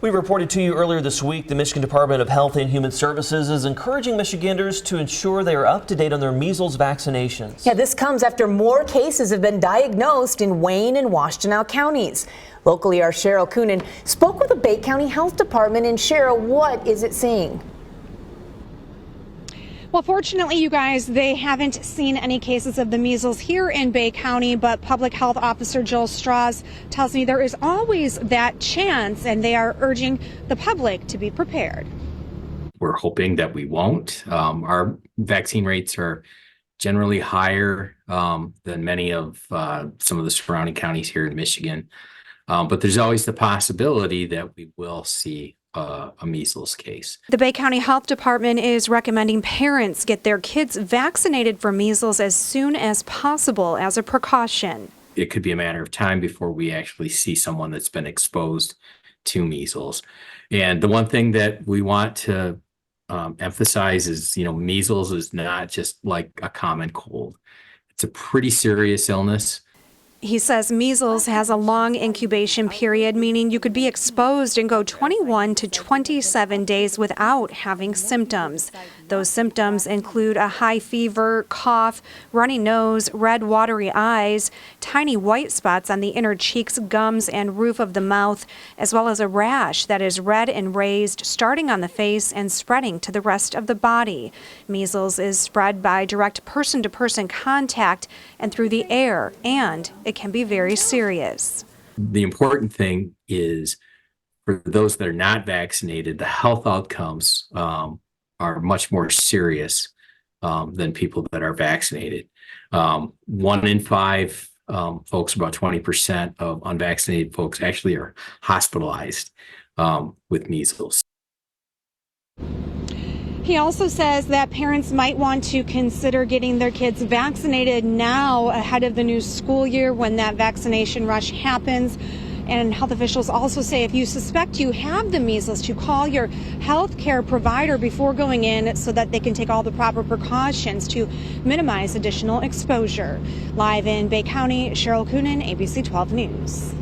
We reported to you earlier this week the Michigan Department of Health and Human Services is encouraging Michiganders to ensure they are up to date on their measles vaccinations. Yeah, this comes after more cases have been diagnosed in Wayne and Washtenaw counties. Locally, our Cheryl Coonan spoke with the Bay County Health Department. And Cheryl, what is it seeing? Well, fortunately, you guys, they haven't seen any cases of the measles here in Bay County, but Public Health Officer Joel Strauss tells me there is always that chance, and they are urging the public to be prepared. We're hoping that we won't. Our vaccine rates are generally higher than many of some of the surrounding counties here in Michigan, but there's always the possibility that we will see a measles case. The Bay County Health Department is recommending parents get their kids vaccinated for measles as soon as possible as a precaution. It could be a matter of time before we actually see someone that's been exposed to measles. And the one thing that we want to emphasize is, measles is not just like a common cold. It's a pretty serious illness. He says measles has a long incubation period, meaning you could be exposed and go 21 to 27 days without having symptoms. Those symptoms include a high fever, cough, runny nose, red watery eyes, tiny white spots on the inner cheeks, gums, and roof of the mouth, as well as a rash that is red and raised, starting on the face and spreading to the rest of the body. Measles is spread by direct person-to-person contact and through the air, and it can be very serious. The important thing is for those that are not vaccinated, the health outcomes are much more serious than people that are vaccinated. 1 in 5 folks, about 20% of unvaccinated folks actually are hospitalized with measles. He also says that parents might want to consider getting their kids vaccinated now ahead of the new school year when that vaccination rush happens. And health officials also say if you suspect you have the measles, to call your health care provider before going in so that they can take all the proper precautions to minimize additional exposure. Live in Bay County, Cheryl Coonan, ABC 12 News.